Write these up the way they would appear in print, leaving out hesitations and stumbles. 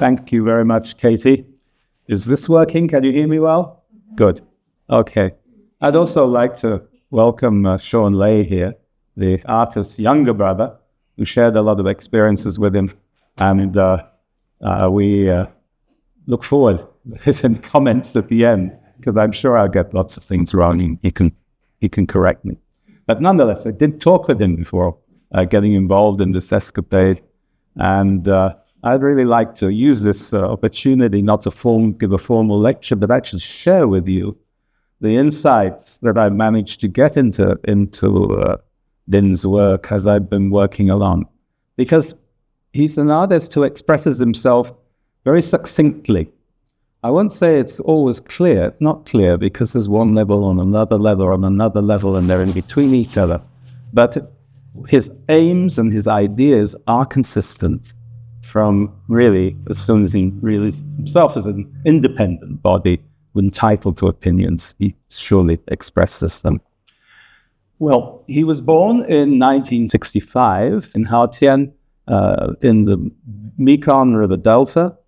Thank you very much, Katie. Is this working? Can you hear me well? Good. Okay. I'd also like to welcome Sean Lay here, the artist's younger brother, who shared a lot of experiences with him. And we look forward to his comments at the end, because I'm sure I'll get lots of things wrong and he can correct me. But nonetheless, I did talk with him before getting involved in this escapade. And I'd really like to use this opportunity not to give a formal lecture, but actually share with you the insights that I managed to get into Dinh's work as I've been working along. Because he's an artist who expresses himself very succinctly. I won't say it's always clear. It's not clear because there's one level on another level on another level and they're in between each other. But his aims and his ideas are consistent from really as soon as he realized himself as an independent body entitled to opinions. He surely expresses them. Well, he was born in 1965 in Ha Tien, in the Mekong River Delta,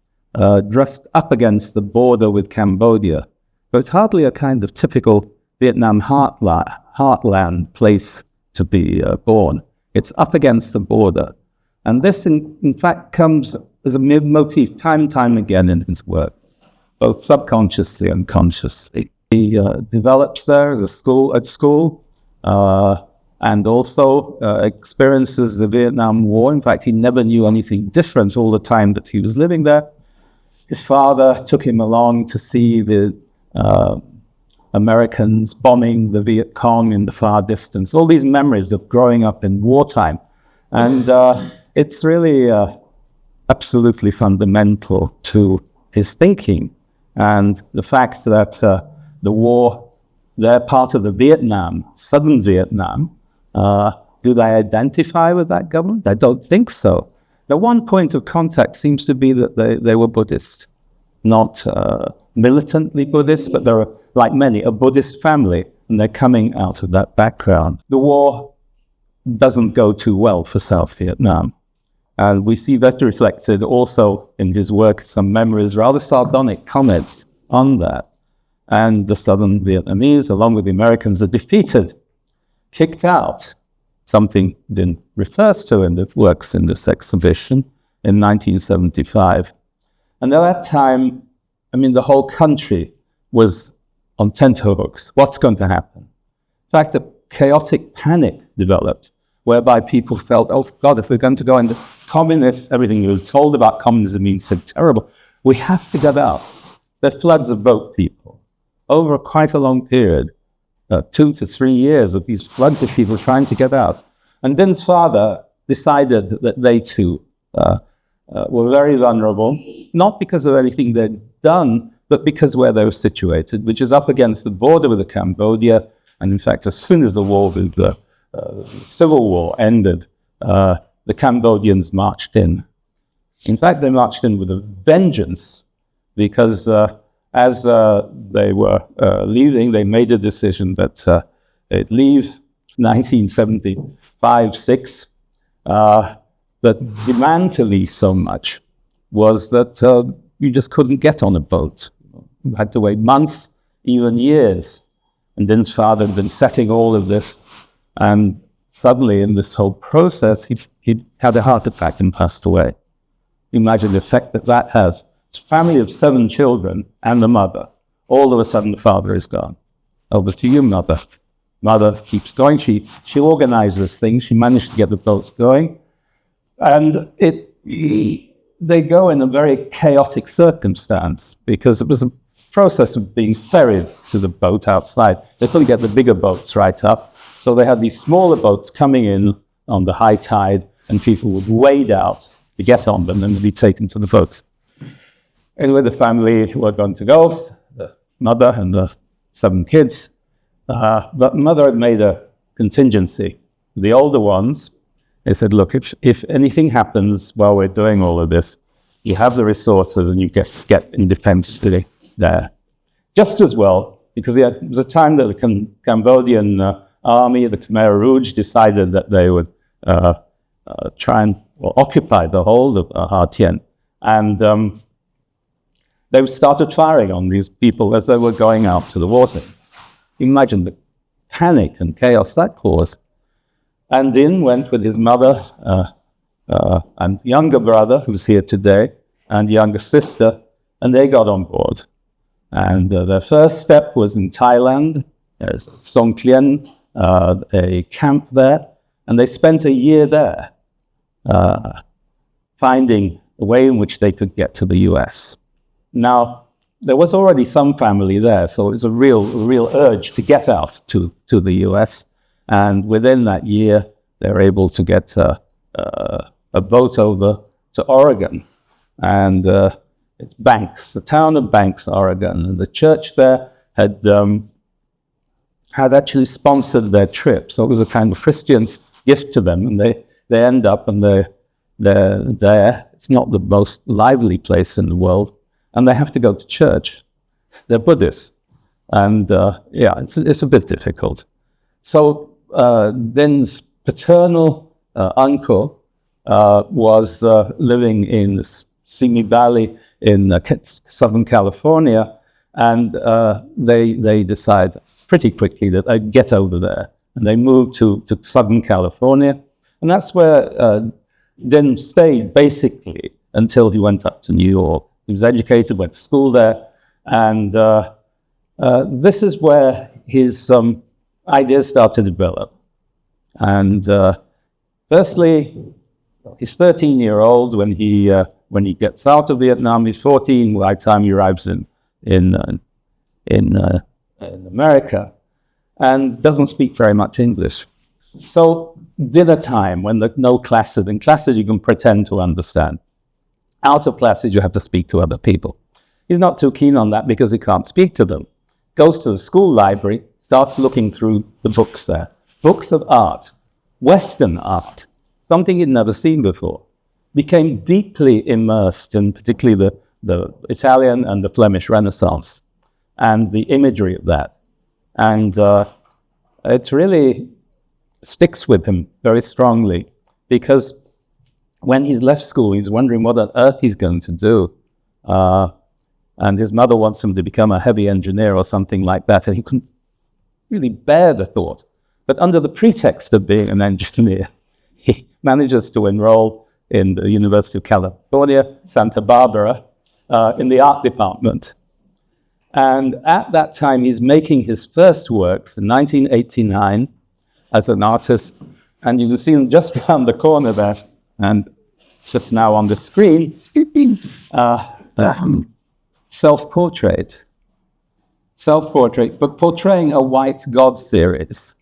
just up against the border with Cambodia. But it's hardly a kind of typical Vietnam heartland place to be born. It's up against the border. And this, in fact, comes as a motif time and time again in his work, both subconsciously and consciously. He develops there at school, and also experiences the Vietnam War. In fact, he never knew anything different all the time that he was living there. His father took him along to see the Americans bombing the Viet Cong in the far distance. All these memories of growing up in wartime. And it's really absolutely fundamental to his thinking. And the fact that the war, they're part of the Vietnam, southern Vietnam. Do they identify with that government? I don't think so. The one point of contact seems to be that they were Buddhist, not militantly Buddhist, but they're, like many, a Buddhist family, and they're coming out of that background. The war doesn't go too well for South Vietnam. And we see that reflected also in his work, some memories, rather sardonic comments on that. And the Southern Vietnamese, along with the Americans, are defeated, kicked out, something Dinh refers to in the works in this exhibition in 1975. And at that time, I mean, the whole country was on tenterhooks. What's going to happen? In fact, a chaotic panic developed, whereby people felt, oh, God, if we're going to go into communists, everything you were told about communism means so terrible. We have to get out. There are floods of boat people over quite a long period, 2 to 3 years of these floods of people trying to get out. And Dinh's father decided that they too were very vulnerable, not because of anything they'd done, but because where they were situated, which is up against the border with Cambodia. And in fact, as soon as the war with the Civil War ended, the Cambodians marched in. In fact, they marched in with a vengeance because as they were leaving, they made a decision that they'd leave 1975-6. The demand to leave so much was that you just couldn't get on a boat. You had to wait months, even years. And Dinh's father had been setting all of this, and suddenly in this whole process, he had a heart attack and passed away. Imagine the effect that has. It's a family of 7 children and the mother. All of a sudden, the father is gone. Over to you, mother. Mother keeps going. She organizes things. She managed to get the boats going. And they go in a very chaotic circumstance because it was a process of being ferried to the boat outside. They couldn't get the bigger boats right up. So they had these smaller boats coming in on the high tide, and people would wade out to get on them and be taken to the boats. Anyway, the family were going to go, the mother and the 7 kids. But mother had made a contingency. The older ones, they said, look, if anything happens while we're doing all of this, you have the resources and you get independently there. Just as well, because it was a time that the Cambodian army, the Khmer Rouge, decided that they would try and occupy the whole of Ha Tien. And they started firing on these people as they were going out to the water. Imagine the panic and chaos that caused. And Dinh went with his mother and younger brother, who's here today, and younger sister, and they got on board. And their first step was in Thailand. There's Song Klien, a camp there, and they spent a year there finding a way in which they could get to the US. Now, there was already some family there, so it was a real urge to get out to the US. And within that year, they were able to get a boat over to Oregon. And it's Banks, the town of Banks, Oregon. And the church there had actually sponsored their trip. So it was a kind of Christian gift to them. And they end up and they're there. It's not the most lively place in the world. And they have to go to church. They're Buddhists. And it's a bit difficult. So Dinh's paternal uncle was living in Simi Valley in Southern California, and they decided pretty quickly that they'd get over there, and they moved to Southern California, and that's where Dinh stayed basically until he went up to New York. He was educated, went to school there, and this is where his ideas started to develop. And firstly, he's 13-year-old when he gets out of Vietnam. He's 14 by the time he arrives in America, and doesn't speak very much English. So dinner time, when there are no classes. In classes you can pretend to understand. Out of classes you have to speak to other people. He's not too keen on that because he can't speak to them. Goes to the school library, starts looking through the books there. Books of art, Western art, something he'd never seen before. Became deeply immersed in particularly the Italian and the Flemish Renaissance and the imagery of that. And it really sticks with him very strongly, because when he left school, he's wondering what on earth he's going to do. And his mother wants him to become a heavy engineer or something like that, and he couldn't really bear the thought. But under the pretext of being an engineer, he manages to enroll in the University of California, Santa Barbara, in the art department. And at that time, he's making his first works in 1989 as an artist. And you can see him just around the corner there, and just now on the screen, self-portrait, but portraying a white God series.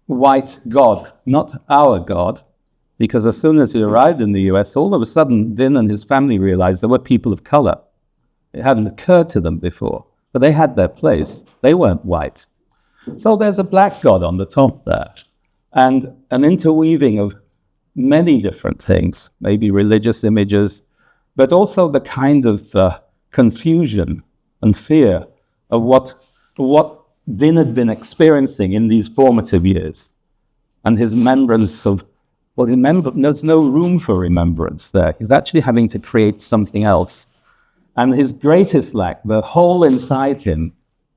White God, not our God, because as soon as he arrived in the US, all of a sudden, Dinh and his family realized there were people of color. It hadn't occurred to them before, but they had their place. They weren't white. So there's a black God on the top there, and an interweaving of many different things, maybe religious images, but also the kind of confusion and fear of what Dinh had been experiencing in these formative years, and his remembrance of, there's no room for remembrance there. He's actually having to create something else. And his greatest lack, the hole inside him,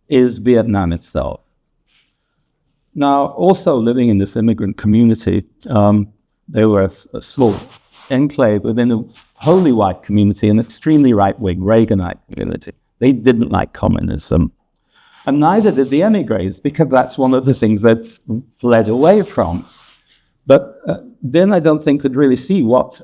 is Vietnam itself. Now, also living in this immigrant community, they were a small enclave within a wholly white community, an extremely right-wing Reaganite community. They didn't like communism. And neither did the emigres, because that's one of the things that fled away from. But Dinh, I don't think, could really see what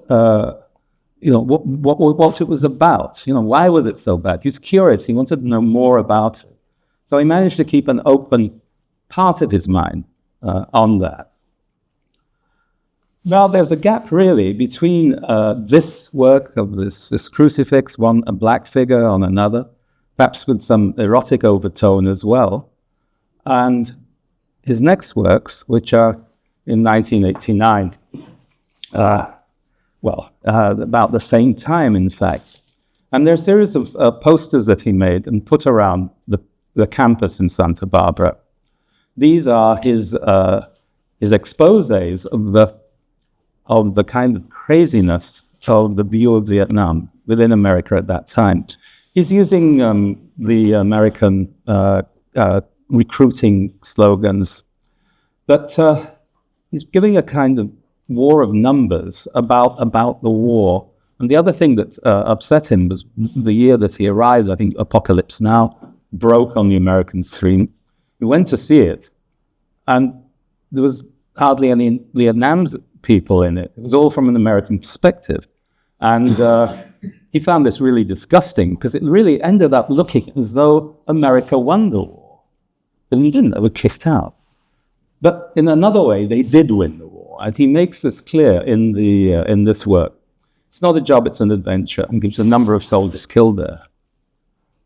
it was about. Why was it so bad? He was curious. He wanted to know more about it. So he managed to keep an open part of his mind on that. Now, there's a gap, really, between this work of this crucifix, a black figure on another, perhaps with some erotic overtone as well, and his next works, which are in 1989, about the same time, in fact. And there are a series of posters that he made and put around the campus in Santa Barbara. These are his exposés of the kind of craziness of the view of Vietnam within America at that time. He's using the American recruiting slogans, but he's giving a kind of war of numbers about the war. And the other thing that upset him was the year that he arrived, I think Apocalypse Now broke on the American screen. We went to see it, and there was hardly any Vietnam people in it. It was all from an American perspective. And he found this really disgusting because it really ended up looking as though America won the war. But he didn't, they were kicked out. But in another way, they did win the war. And he makes this clear in this work. It's not a job, it's an adventure, and gives a number of soldiers killed there.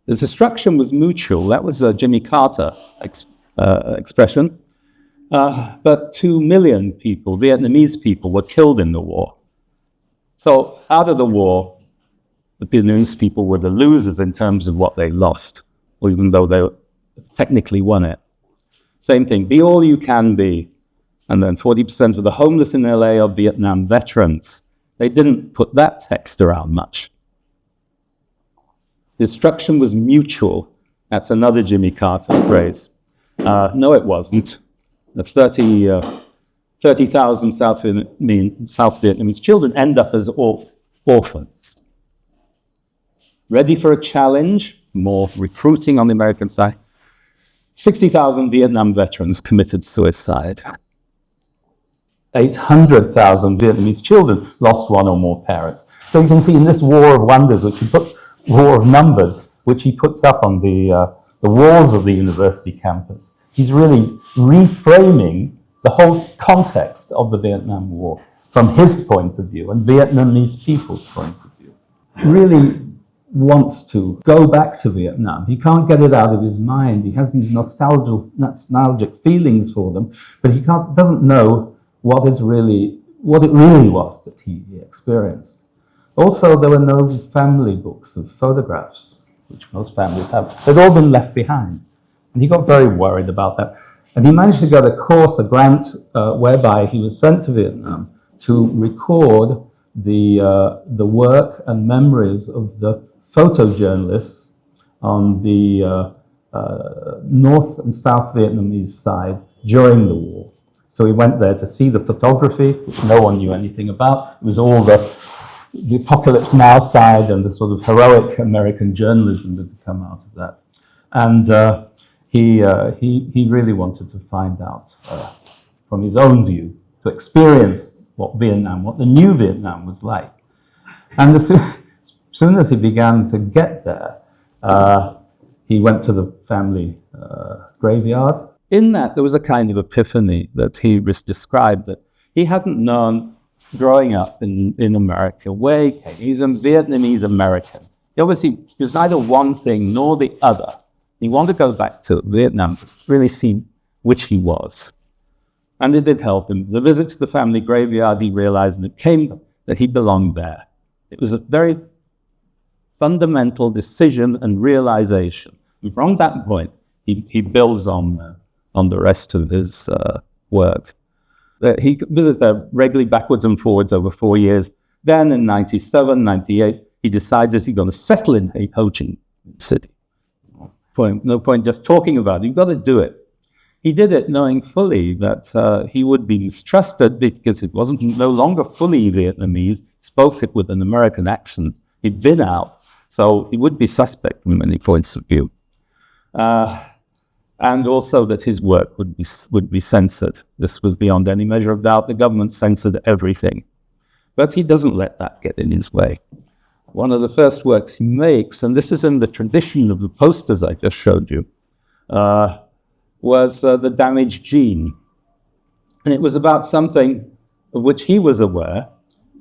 The destruction was mutual. That was a Jimmy Carter expression. But 2 million people, Vietnamese people, were killed in the war. So out of the war, the Vietnamese people were the losers in terms of what they lost, even though they technically won it. Same thing, be all you can be. And then 40% of the homeless in LA are Vietnam veterans. They didn't put that text around much. Destruction was mutual. That's another Jimmy Carter phrase. No, it wasn't. The 30,000 South Vietnamese children end up as orphans. Ready for a challenge, more recruiting on the American side. 60,000 Vietnam veterans committed suicide. 800,000 Vietnamese children lost one or more parents. So you can see in this war of wonders, war of numbers, which he puts up on the walls of the university campus, he's really reframing the whole context of the Vietnam War from his point of view and Vietnamese people's point of view. He really wants to go back to Vietnam. He can't get it out of his mind. He has these nostalgic feelings for them, but he doesn't know what it really was that he experienced. Also, there were no family books of photographs, which most families have. They'd all been left behind. And he got very worried about that. And he managed to get a grant, whereby he was sent to Vietnam to record the work and memories of the photojournalists on the North and South Vietnamese side during the war. So he went there to see the photography, which no one knew anything about. It was all the Apocalypse Now side and the sort of heroic American journalism that had come out of that. And he really wanted to find out from his own view, to experience what the new Vietnam was like. And as soon as he began to get there, he went to the family graveyard. In that, there was a kind of epiphany that he described that he hadn't known growing up in America where he came. He's a Vietnamese American. He obviously was neither one thing nor the other. He wanted to go back to Vietnam to really see which he was. And it did help him. The visit to the family graveyard, he realized that he belonged there. It was a very fundamental decision and realization. And from that point, he builds on the rest of his work. He visited there regularly backwards and forwards over 4 years. Then in 97, 98, he decided he's going to settle in Ho Chi Minh City. No point just talking about it. You've got to do it. He did it knowing fully that he would be mistrusted because it wasn't no longer fully Vietnamese. He spoke it with an American accent. He'd been out, so he would be suspect from many points of view. And also that his work would be censored. This was beyond any measure of doubt. The government censored everything. But he doesn't let that get in his way. One of the first works he makes, and this is in the tradition of the posters I just showed you, was The Damaged Gene. And it was about something of which he was aware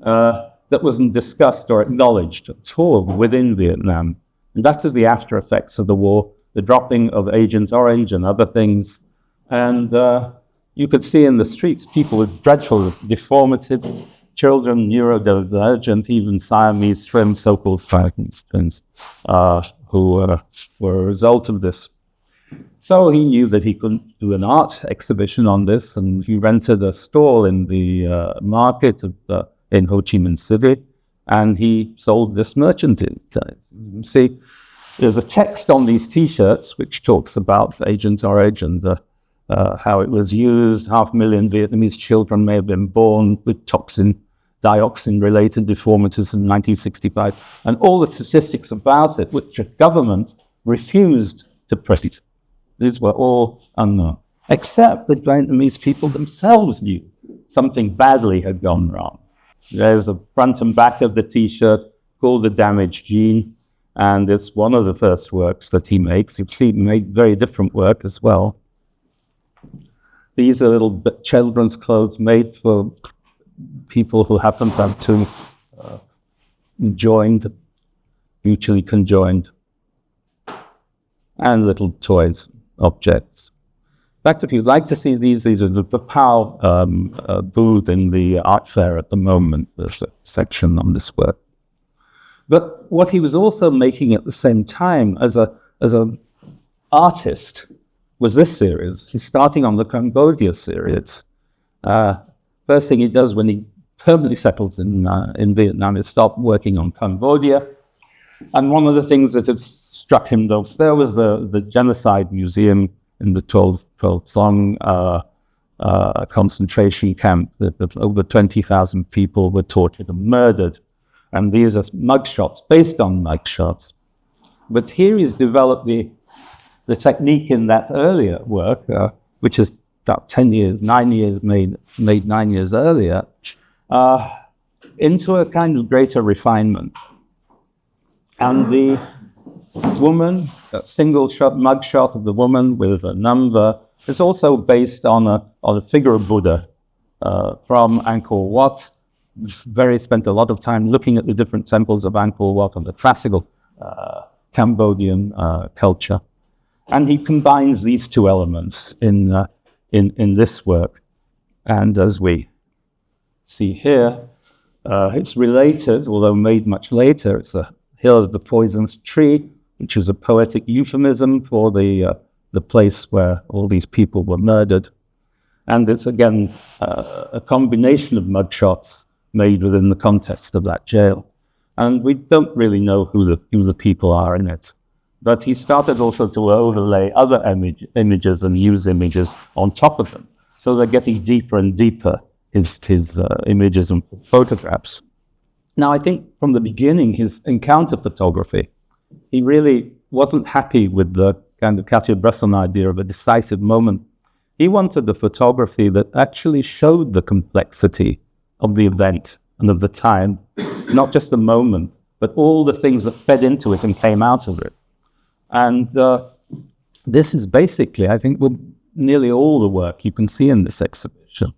that wasn't discussed or acknowledged at all within Vietnam. And that is the after effects of the war, the dropping of Agent Orange and other things. And you could see in the streets people with dreadful deformity, children, neurodivergent, even Siamese twins, so-called Siamese twins, who were a result of this. So he knew that he couldn't do an art exhibition on this, and he rented a stall in the market in Ho Chi Minh City, and he sold this merchandise. You can see there's a text on these T-shirts which talks about Agent Orange and how it was used. 500,000 Vietnamese children may have been born with dioxin-related deformities in 1965, and all the statistics about it, which the government refused to print. These were all unknown, except the Vietnamese people themselves knew something badly had gone wrong. There's a front and back of the T-shirt called The Damaged Gene, and it's one of the first works that he makes. You see, he made very different work as well. These are little children's clothes made for people who happen to have two mutually conjoined, and little toys, objects. In fact, if you'd like to see these are the Pao booth in the art fair at the moment. There's a section on this work. But what he was also making at the same time as an artist was this series. He's starting on the Cambodia series. First thing he does when he permanently settles in Vietnam is start working on Cambodia. And one of the things that had struck him most there was the Genocide Museum in the 12 Song concentration camp. That over 20,000 people were tortured and murdered. And these are mugshots, based on mugshots. But here he's developed the technique in that earlier work, which is about 9 years made 9 years earlier, into a kind of greater refinement. And the woman, a single shot mugshot of the woman with a number, is also based on a figure of Buddha from Angkor Wat. Spent a lot of time looking at the different temples of Angkor Wat and the classical Cambodian culture. And he combines these two elements in this work. And as we see here, it's related, although made much later. It's a Hill of the Poisoned Tree, which is a poetic euphemism for the place where all these people were murdered. And it's, again, a combination of mugshots made within the context of that jail. And we don't really know who the people are in it. But he started also to overlay other images and use images on top of them. So they're getting deeper and deeper, his images and photographs. Now, I think from the beginning, his encounter photography, he really wasn't happy with the kind of Cartier-Bresson idea of a decisive moment. He wanted the photography that actually showed the complexity of the event and of the time, not just the moment, but all the things that fed into it and came out of it. And this is basically, I think, nearly all the work you can see in this exhibition.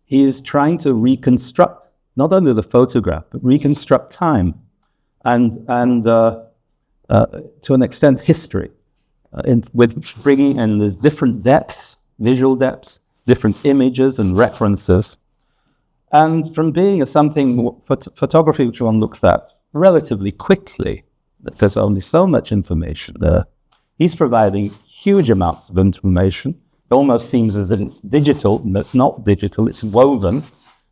He is trying to reconstruct not only the photograph, but reconstruct time and to an extent history, with bringing in these different depths, visual depths, different images and references. And from being photography which one looks at relatively quickly, that there's only so much information there, he's providing huge amounts of information. It almost seems as if it's digital, but it's not digital, it's woven.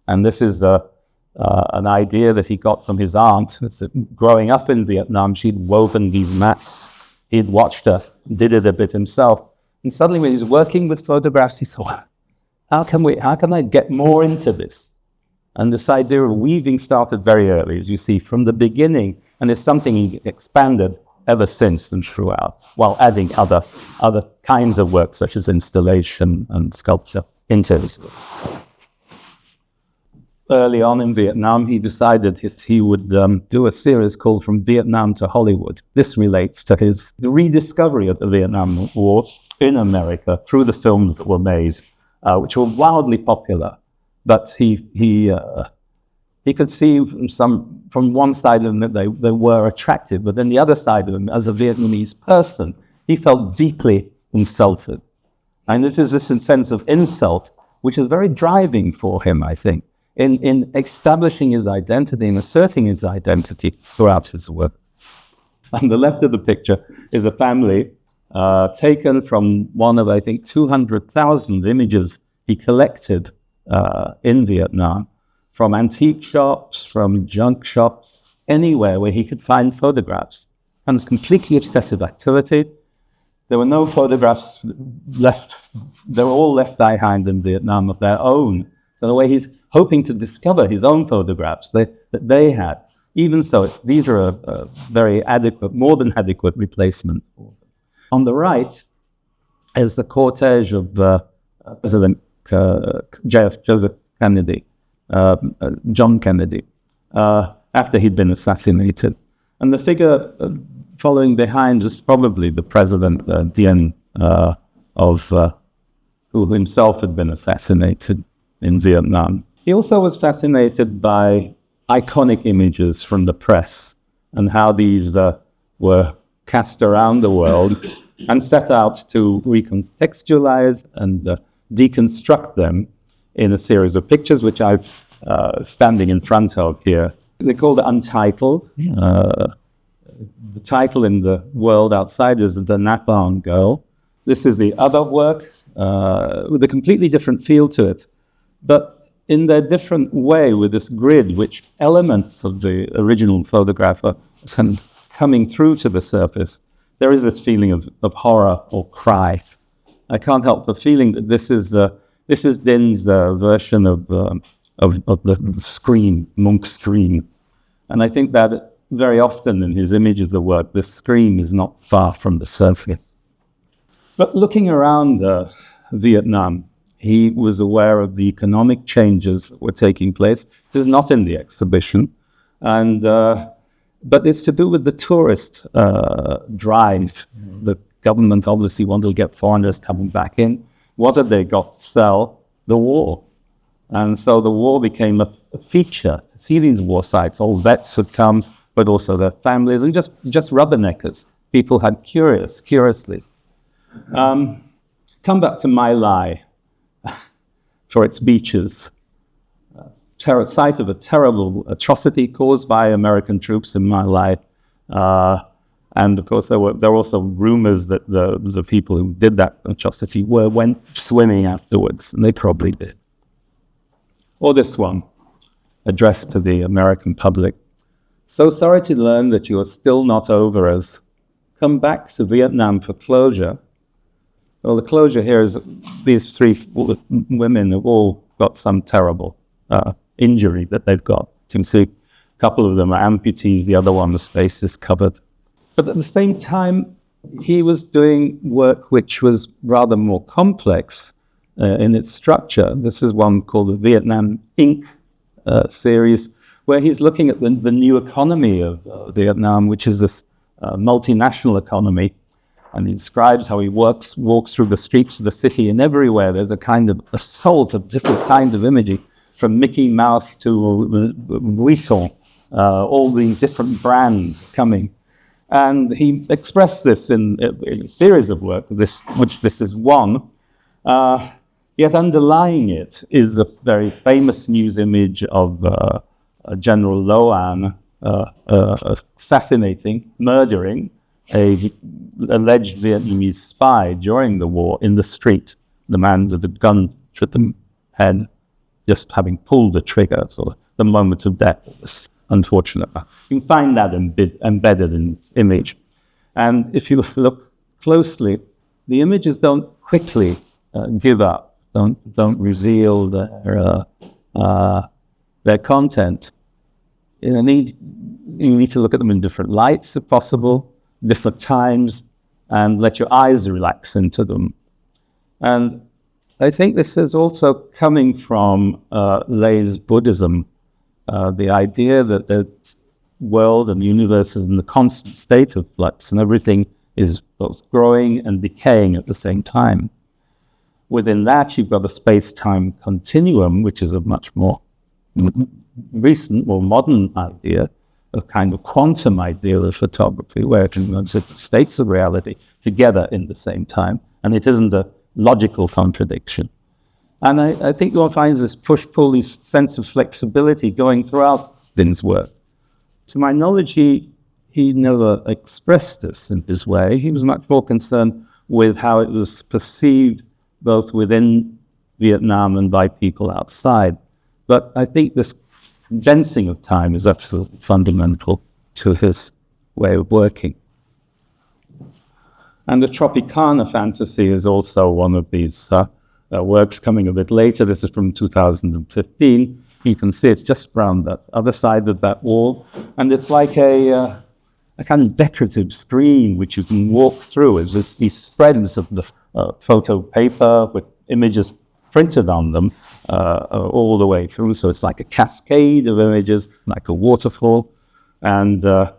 And this is an idea that he got from his aunt. Growing up in Vietnam, she'd woven these mats. He'd watched her, did it a bit himself. And suddenly when he's working with photographs, he saw, how can I get more into this? And this idea of weaving started very early, as you see, from the beginning, and it's something he expanded ever since and throughout, while adding other kinds of work, such as installation and sculpture, into his work. Early on in Vietnam, he decided that he would do a series called From Vietnam to Hollywood. This relates to the rediscovery of the Vietnam War in America through the films that were made, which were wildly popular. But he could see from one side of them that they were attractive, but then the other side of them, as a Vietnamese person, he felt deeply insulted. And this is this sense of insult, which is very driving for him, I think, in establishing his identity and asserting his identity throughout his work. On the left of the picture is a family taken from one of, I think, 200,000 images he collected in Vietnam. from antique shops, from junk shops, anywhere where he could find photographs. And it's completely obsessive activity. There were no photographs left. They were all left behind in Vietnam of their own. So in a way, he's hoping to discover his own photographs that they had. Even so, these are a very adequate, more than adequate replacement. On the right is the cortege of President Joseph Kennedy, John Kennedy, after he'd been assassinated. And the figure following behind is probably the president, Dien, who himself had been assassinated in Vietnam. He also was fascinated by iconic images from the press and how these were cast around the world and set out to recontextualize and deconstruct them in a series of pictures, which I'm standing in front of here. They're called Untitled. The title in the world outside is The Napalm Girl. This is the other work with a completely different feel to it, but in their different way with this grid, which elements of the original photograph are coming through to the surface. There is this feeling of horror or cry. I can't help but feeling that this is Din's version of the scream, Munch's scream. And I think that very often in his image of the work, the scream is not far from the surface. But looking around Vietnam, he was aware of the economic changes that were taking place. This is not in the exhibition, but it's to do with the tourist drive. The government obviously wanted to get foreigners coming back in. What had they got to sell? The war. And so the war became a feature. To see these war sites, all vets would come, but also their families, and just rubberneckers. People had curiously. Come back to My Lai for its beaches. Site of a terrible atrocity caused by American troops in My Lai. And of course, there were also rumors that the people who did that atrocity went swimming afterwards, and they probably did. Or this one, addressed to the American public. So sorry to learn that you are still not over us. Come back to Vietnam for closure. Well, the closure here is these three women have all got some terrible injury that they've got. You can see a couple of them are amputees, the other one's face is covered. But at the same time, he was doing work which was rather more complex in its structure. This is one called the Vietnam Inc. Series, where he's looking at the new economy of Vietnam, which is this multinational economy. And he describes how he walks through the streets of the city, and everywhere there's a kind of assault of different kinds of imagery, from Mickey Mouse to Vuitton, all the different brands coming. And he expressed this in a series of work, which this is one. Yet underlying it is a very famous news image of General Loan murdering an alleged Vietnamese spy during the war in the street. The man with the gun to the head, just having pulled the trigger, so the moment of death was unfortunate. You can find that embedded in this image. And if you look closely, the images don't quickly give up, don't reveal their content. You need to look at them in different lights, if possible, different times, and let your eyes relax into them. And I think this is also coming from Lei's Buddhism, the idea that the world and the universe is in a constant state of flux, and everything is both growing and decaying at the same time. Within that, you've got a space-time continuum, which is a much more recent, more modern idea, a kind of quantum idea of photography, where it can different states of reality together in the same time, and it isn't a logical contradiction. And I think you'll find this push-pull, this sense of flexibility going throughout Din's work. To my knowledge, he never expressed this in his way. He was much more concerned with how it was perceived both within Vietnam and by people outside. But I think this condensing of time is absolutely fundamental to his way of working. And the Tropicana fantasy is also one of these works coming a bit later. This is from 2015. You can see it's just around the other side of that wall. And it's like a kind of decorative screen which you can walk through. It's these spreads of the photo paper with images printed on them all the way through. So it's like a cascade of images, like a waterfall. And the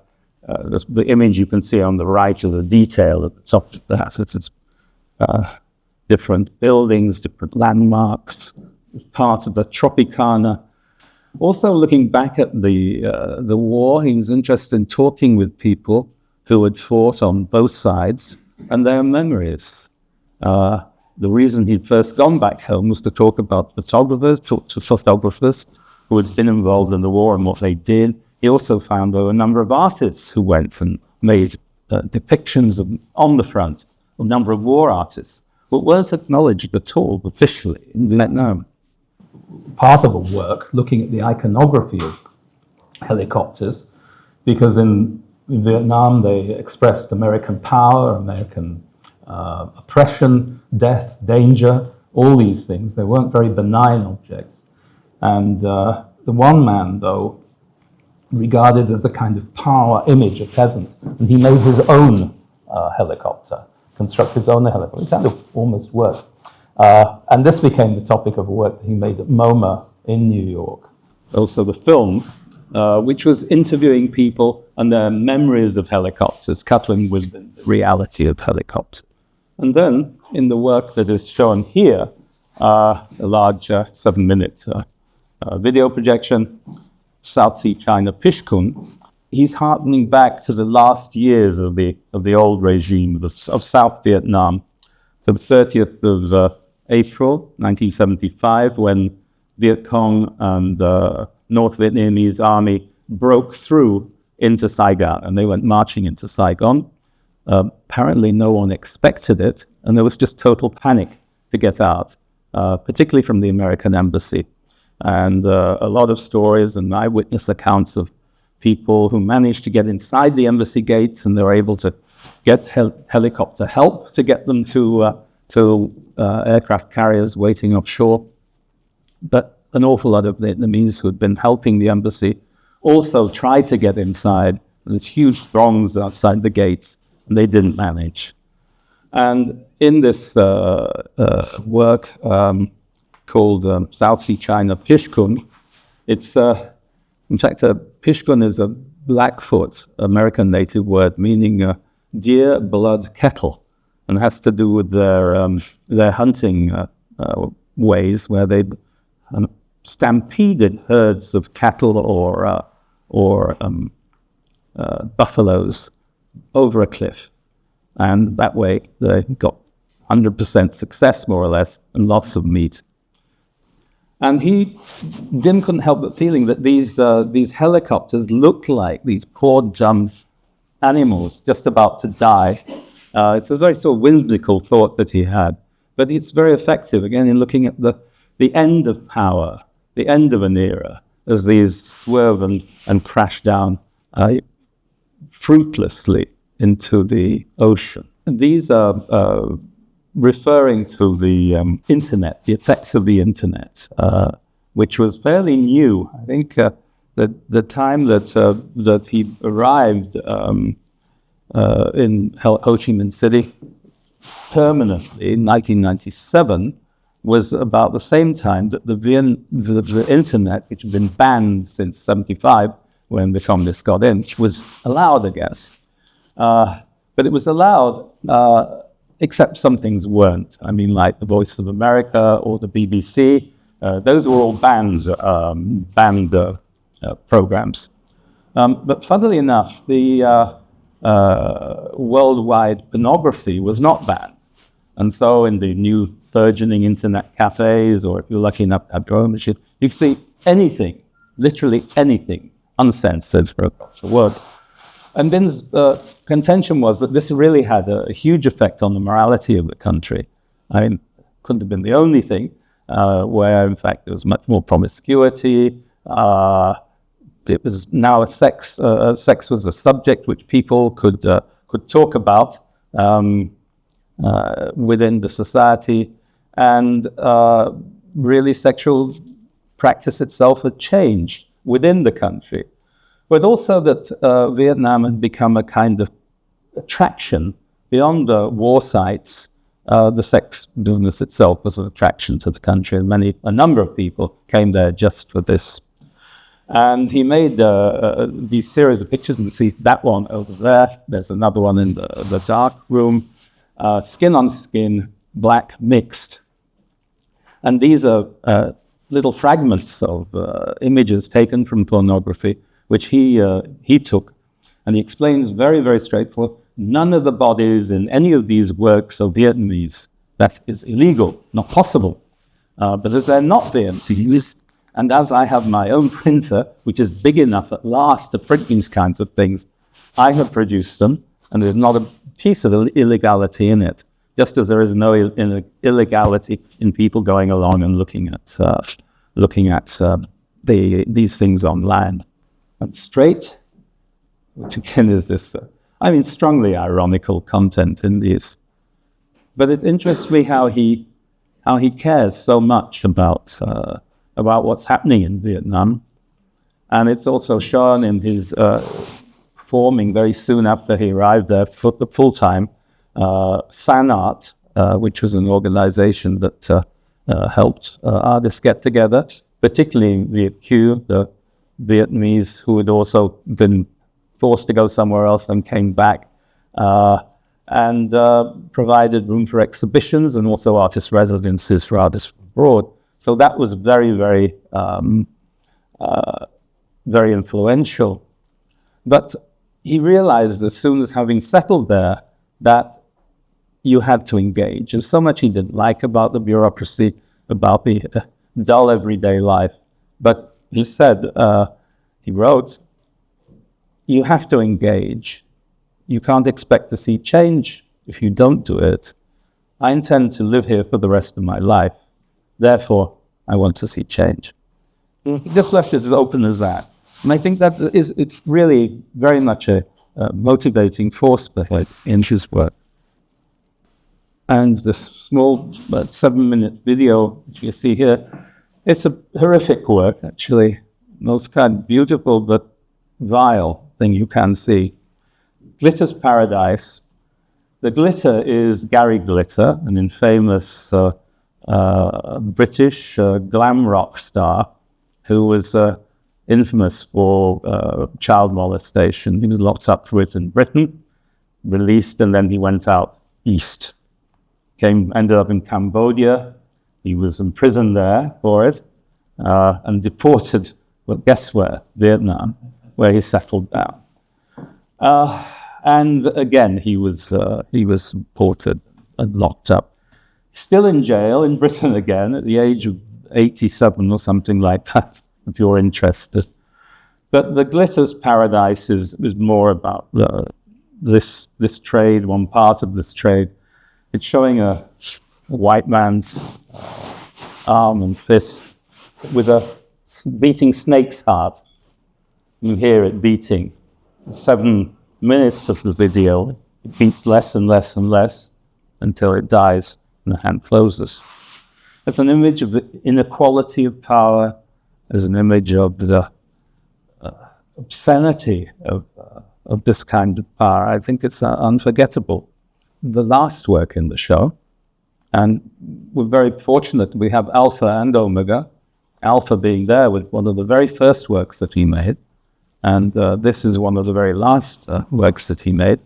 image you can see on the right of the detail at the top of that. It's different buildings, different landmarks, part of the Tropicana. Also, looking back at the war, he was interested in talking with people who had fought on both sides and their memories. The reason he'd first gone back home was to talk about photographers, talk to photographers who had been involved in the war and what they did. He also found there were a number of artists who went and made depictions on the front, a number of war artists, but weren't acknowledged at all officially in Vietnam. Part of the work looking at the iconography of helicopters, because in Vietnam they expressed American power, American oppression, death, danger, all these things. They weren't very benign objects. And the one man, though, regarded as a kind of power image, a peasant, and he made his own helicopter, constructed his own helicopter. It kind of almost worked. And this became the topic of a work that he made at MoMA in New York. Also the film, which was interviewing people and their memories of helicopters, coupling with the reality of helicopters. And then, in the work that is shown here, a large 7-minute video projection, South Sea China Pishkun, he's harkening back to the last years of the old regime of South Vietnam, the 30th of April 1975, when Viet Cong and the North Vietnamese army broke through into Saigon, and they went marching into Saigon. Apparently no one expected it, and there was just total panic to get out, particularly from the American embassy. And a lot of stories and eyewitness accounts of people who managed to get inside the embassy gates, and they were able to get helicopter help to get them to aircraft carriers waiting offshore. But an awful lot of Vietnamese who had been helping the embassy also tried to get inside. There's huge throngs outside the gates, and they didn't manage. And in this work called South Sea China Pishkun, it's, in fact, Pishkun is a Blackfoot American native word meaning deer blood kettle, and has to do with their hunting ways, where they stampeded herds of cattle or buffaloes over a cliff, and that way they got 100% success, more or less, and lots of meat. And Dim couldn't help but feeling that these helicopters looked like these poor dumb animals just about to die. It's a very sort of whimsical thought that he had, but it's very effective, again, in looking at the end of power, the end of an era, as these swerve and crash down fruitlessly into the ocean. And these are referring to the internet, the effects of the internet, which was fairly new. I think the time that he arrived in Ho Chi Minh City permanently in 1997 was about the same time that the internet, which had been banned since 1975 when the communists got in, was allowed, I guess. But it was allowed, except some things weren't. I mean, like the Voice of America or the BBC, those were all banned programs. But funnily enough, the worldwide pornography was not banned. And so in the new burgeoning internet cafes, or if you're lucky enough to have your own machine, you can see anything, literally anything, uncensored across the world. And Bin's contention was that this really had a huge effect on the morality of the country. I mean, couldn't have been the only thing, where in fact there was much more promiscuity. It was now sex was a subject which people could talk about within the society, and really sexual practice itself had changed within the country, but also that Vietnam had become a kind of attraction beyond the war sites. The sex business itself was an attraction to the country, and a number of people came there just for this. And he made these series of pictures. You can see that one over there. There's another one in the dark room. Skin on skin, black mixed. And these are little fragments of images taken from pornography, which he took. And he explains very, very straightforward, none of the bodies in any of these works are Vietnamese. That is illegal, not possible. But as they're not Vietnamese, and as I have my own printer, which is big enough at last to print these kinds of things, I have produced them, and there's not a piece of illegality in it, just as there is no illegality in people going along and looking at these things online. And straight, which again is this, strongly ironical content in these. But it interests me how he cares so much about what's happening in Vietnam. And it's also shown in his forming very soon after he arrived there full-time, SANART, which was an organization that helped artists get together, particularly Viet Q, the Vietnamese who had also been forced to go somewhere else and came back, and provided room for exhibitions and also artist residences for artists abroad. So that was very, very, very influential. But he realized as soon as having settled there that you had to engage. There's so much he didn't like about the bureaucracy, about the dull everyday life. But he said, he wrote, you have to engage. You can't expect to see change if you don't do it. I intend to live here for the rest of my life. Therefore, I want to see change. He just left it as open as that. And I think that it's really very much a motivating force behind in his work. And this small 7-minute video which you see here, it's a horrific work, actually. Most kind of beautiful but vile thing you can see. Glitter's Paradise. The glitter is Gary Glitter, an infamous British glam rock star who was infamous for child molestation. He was locked up for it in Britain, released, and then he went out east. Ended up in Cambodia. He was imprisoned there for it and deported, well, guess where? Vietnam, where he settled down. And again, he was deported and locked up. Still in jail in Britain again at the age of 87 or something like that, if you're interested. But the Glitter's Paradise is more about this trade, one part of this trade. It's showing a white man's arm and fist with a beating snake's heart. You hear it beating. 7 minutes of the video, it beats less and less and less until it dies and the hand closes. It's an image of the inequality of power, as an image of the obscenity of this kind of power. I think it's unforgettable. The last work in the show, and we're very fortunate we have Alpha and Omega, Alpha being there with one of the very first works that he made, and this is one of the very last works that he made.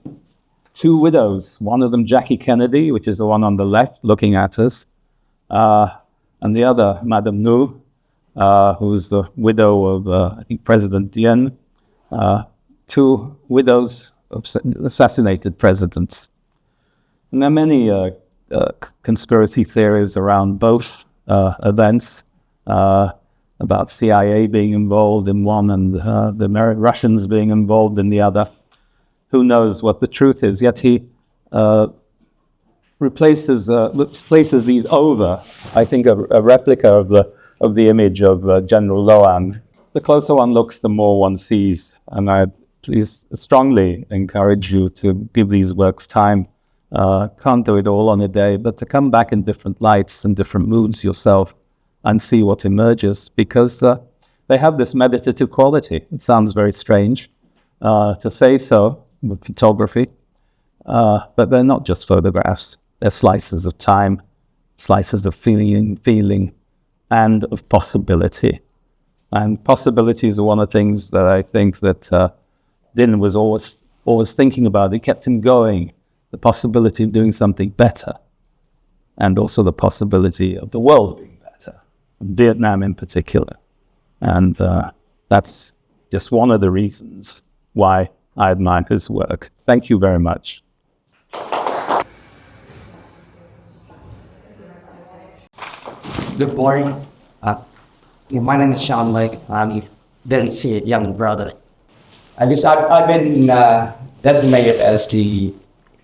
Two widows, one of them Jackie Kennedy, which is the one on the left looking at us, and the other, Madame Nu, who's the widow of, I think, President Dien, two widows of assassinated presidents. And there are many conspiracy theories around both events, about CIA being involved in one and the Russians being involved in the other. Who knows what the truth is? Yet he places these over, I think, a replica of the image of General Loan. The closer one looks, the more one sees, and I please strongly encourage you to give these works time. Can't do it all on a day, but to come back in different lights and different moods yourself and see what emerges, because they have this meditative quality. It sounds very strange to say so with photography, but they're not just photographs. They're slices of time, slices of feeling, and of possibility. And possibilities are one of the things that I think that Dinh was always thinking about. It kept him going. The possibility of doing something better, and also the possibility of the world being better, Vietnam in particular. And that's just one of the reasons why I admire his work. Thank you very much. Good morning. My name is Sean Lake. I'm Dinh's younger brother. I've been designated as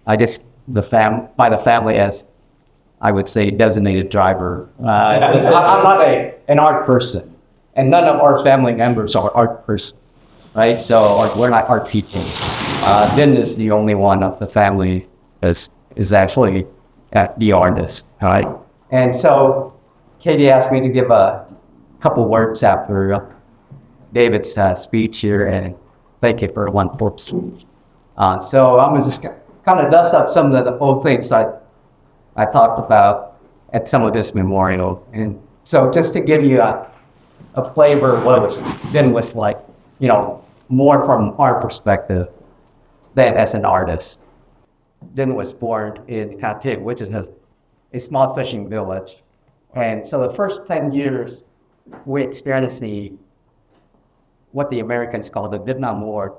by the family as, I would say, designated driver. I'm not an art person, and none of our family members are art person, right? So we're not art teaching. Dinh is the only one of the family is actually the artist, right? And so Katie asked me to give a couple words after David's speech here, and thank you for one purpose. So I'm going to just kind of dust up some of the old things I talked about at some of this memorial. And so just to give you a flavor of what Dinh was like, more from our perspective than as an artist. Dinh was born in Curated, which is a small fishing village. And so the first 10 years, we experienced what the Americans call the Vietnam War.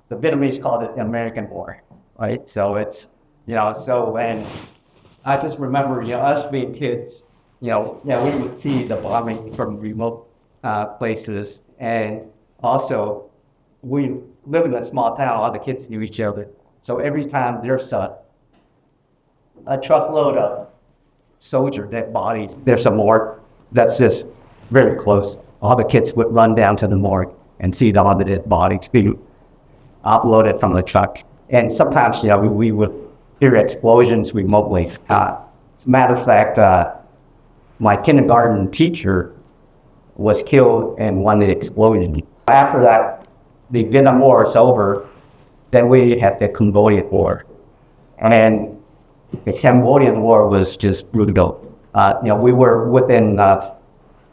The Vietnamese called it the American War, right? So it's, and I just remember, us being kids, we would see the bombing from remote places. And also, we live in a small town, all the kids knew each other. So every time there's a truckload of soldier dead bodies, there's a morgue that's just very close. All the kids would run down to the morgue and see all the dead bodies being uploaded from the truck. And sometimes, we would hear explosions remotely. As a matter of fact, my kindergarten teacher was killed in one of the explosions. After that, the Vietnam War is over, then we had the Cambodian War. And the Cambodian War was just brutal. We were within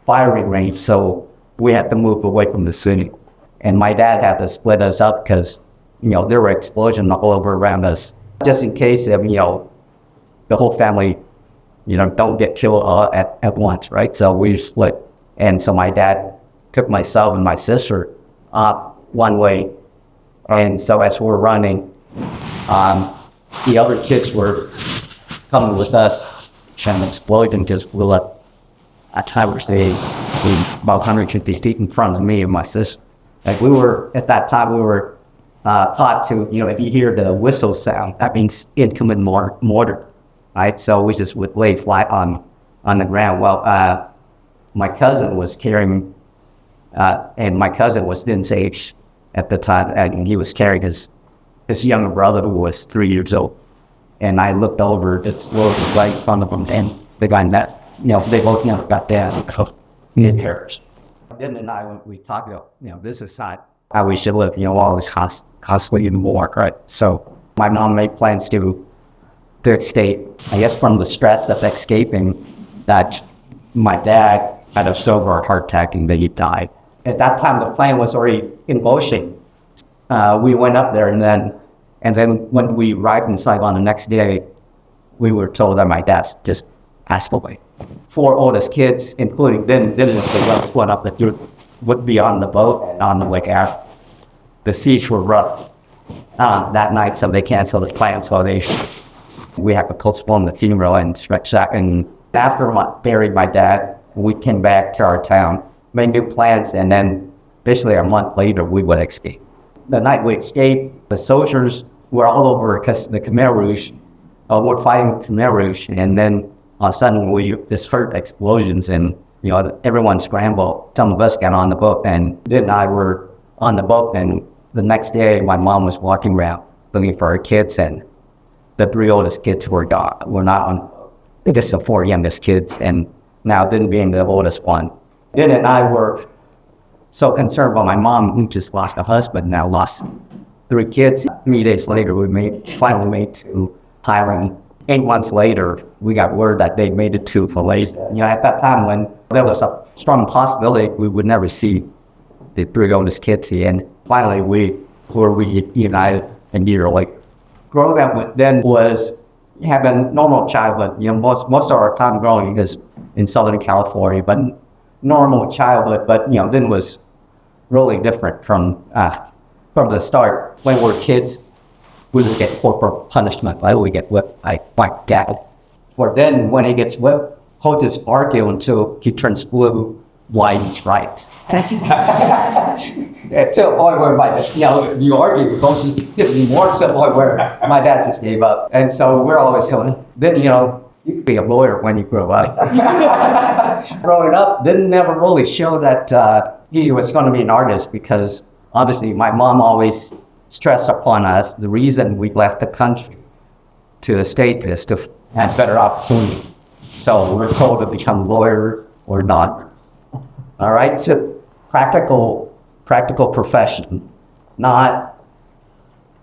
firing range, so we had to move away from the city. And my dad had to split us up because, there were explosions all over around us, just in case of, the whole family, don't get killed at once, right? So we split. And so my dad took myself and my sister up one way. And so as we're running, the other kids were coming with us, and the explosion just blew up. At times they about 150 feet in front of me and my sister. Like at that time we were taught to, if you hear the whistle sound, that means incoming mortar, right? So we just would lay flat on the ground. Well, my cousin was carrying, and my cousin was Dinh's age at the time, and he was carrying his younger brother who was 3 years old. And I looked over, it's right in front of him, and the guy they both never got down in Paris. Dinh and I, when we talked about, this is not how we should live, always constantly in the war, right? So my mom made plans to escape, I guess from the stress of escaping, that my dad had a severe heart attack and then he died. At that time, the plane was already in motion. We went up there, and then when we arrived in Saigon the next day, we were told that my dad just passed away. 4 oldest kids, including Dinh went up the group, would be on the boat and on the way out. The seas were rough that night, so they canceled the plan. So we had to postpone the funeral and stretch out. And after I buried my dad, we came back to our town, made new plans, and then basically a month later, we would escape. The night we escaped, the soldiers were all over because the Khmer Rouge we're fighting Khmer Rouge, and then all of a sudden we just heard explosions, and everyone scrambled. Some of us got on the boat, and then I were on the boat, and the next day my mom was walking around looking for her kids, and the 3 oldest kids were gone. Were not on. Just the 4 youngest kids, and now then being the oldest one. Then and I were so concerned about my mom, who just lost a husband, now lost 3 kids. 3 days later, we finally made to Thailand. 8 months later, we got word that they made it to Malaysia. At that time, when there was a strong possibility we would never see the 3 oldest kids again, finally we were reunited a year later. Growing up then was having a normal childhood. Most of our time growing is in Southern California, but normal childhood. But then was really different from the start. When we were kids, we would get corporal punishment. Right? We get whipped by dad. For then, when he gets whipped, he'll just argue until he turns blue, white, and stripes. Until a point where you argue, because he's getting more to the point where my dad just gave up. And so we're always going, then you could be a lawyer when you grow up. Growing up, didn't never really show that he was going to be an artist, because obviously my mom always stressed upon us the reason we left the country to the state is to have better opportunity. So we're told to become a lawyer or not. All right, so practical profession, not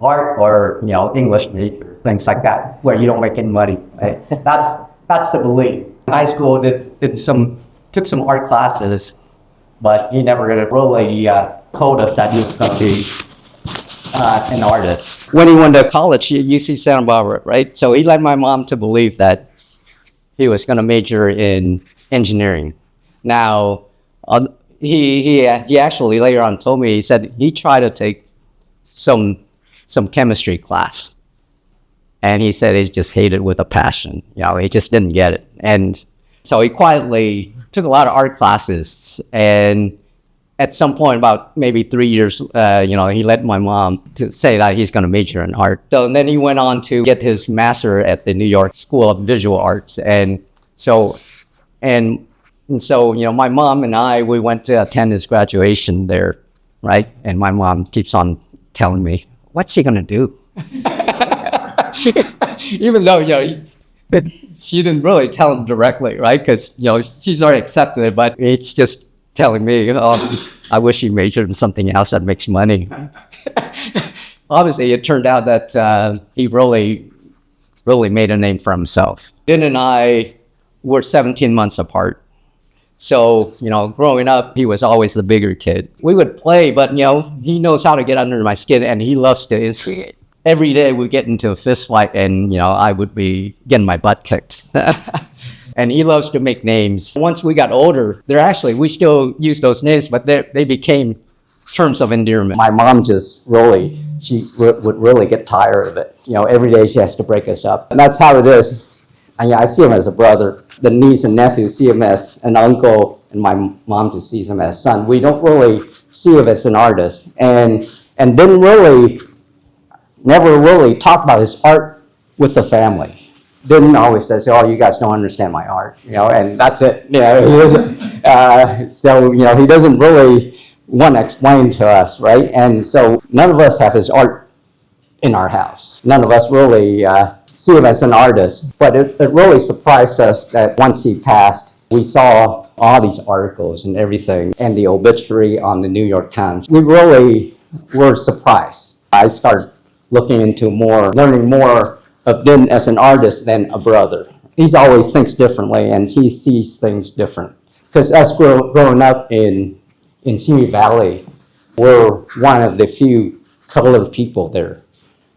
art or English major, things like that, where you don't make any money. Right? That's the belief. In high school, took some art classes, but he never really told us that he was going to be an artist. When he went to college, UC Santa Barbara, right? So he led my mom to believe that he was going to major in engineering. Now, he actually later on told me, he said he tried to take some chemistry class, and he said he just hated it with a passion. He just didn't get it. And so he quietly took a lot of art classes, and at some point, about maybe 3 years, he led my mom to say that he's going to major in art. So then he went on to get his master at the New York School of Visual Arts. And so my mom and I, we went to attend his graduation there, right? And my mom keeps on telling me, what's he going to do? Even though, she didn't really tell him directly, right? Because, she's already accepted it, but it's just telling me, I wish he majored in something else that makes money. Obviously, it turned out that he really made a name for himself. Din and I were 17 months apart. So, growing up, he was always the bigger kid. We would play, but, he knows how to get under my skin, and he loves to instigate. Every day we get into a fist fight, and, I would be getting my butt kicked. And he loves to make names. Once we got older, we still use those names, but they became terms of endearment. My mom just she would really get tired of it. Every day she has to break us up. And that's how it is. And I see him as a brother. The niece and nephew see him as an uncle, and my mom just sees him as a son. We don't really see him as an artist. And never really talk about his art with the family. Didn't always says, you guys don't understand my art, and that's it. He doesn't really want to explain to us, right? And so none of us have his art in our house. None of us really see him as an artist, but it really surprised us that once he passed, we saw all these articles and everything, and the obituary on the New York Times. We really were surprised. I started looking into learning more of Din as an artist than a brother. He always thinks differently, and he sees things different. Because us growing up in Simi Valley, we're one of the few colored people there.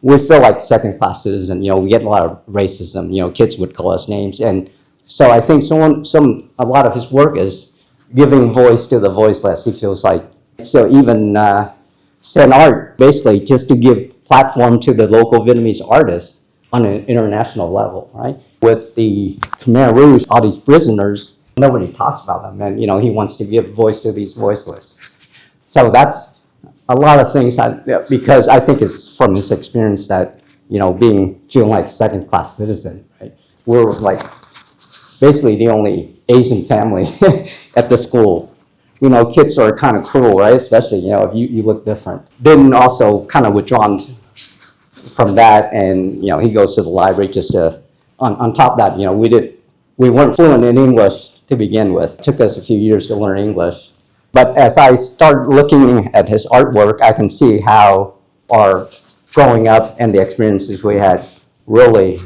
We feel like second-class citizens. We get a lot of racism. Kids would call us names, and so I think a lot of his work is giving voice to the voiceless. He feels like so even Sen Art basically just to give platform to the local Vietnamese artists on an international level, right? With the Khmer Rouge, all these prisoners, nobody talks about them, and he wants to give voice to these voiceless. So that's a lot of things because I think it's from this experience that feeling like second-class citizen, right? We're like basically the only Asian family at the school. Kids are kind of cruel, right? Especially, if you look different. Then also kind of withdrawn from that, and, he goes to the library just to, on top of that, we weren't fluent in English to begin with. It took us a few years to learn English. But as I started looking at his artwork, I can see how our growing up and the experiences we had really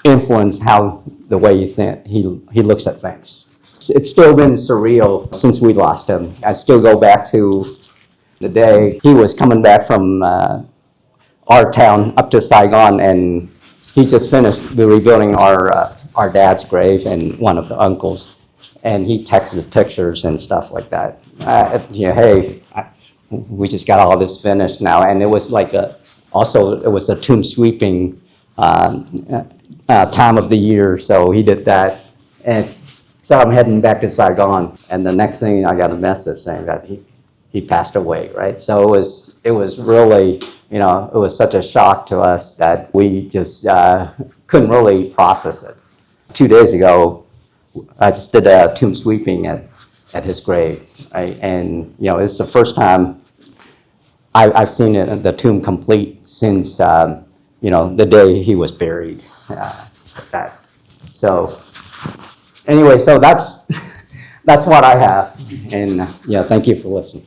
influenced how the way he looks at things. It's still been surreal since we lost him. I still go back to the day he was coming back from our town up to Saigon, and he just finished rebuilding our dad's grave and one of the uncles, and he texted pictures and stuff like that. Hey, we just got all this finished now, and it was like it was a tomb sweeping time of the year, so he did that, and so I'm heading back to Saigon, and the next thing I got a message saying that he passed away, right? So it was really, it was such a shock to us that we just couldn't really process it. 2 days ago, I just did a tomb sweeping at his grave, right? And, it's the first time I've seen the tomb complete since, the day he was buried. So anyway, so that's what I have. And, thank you for listening.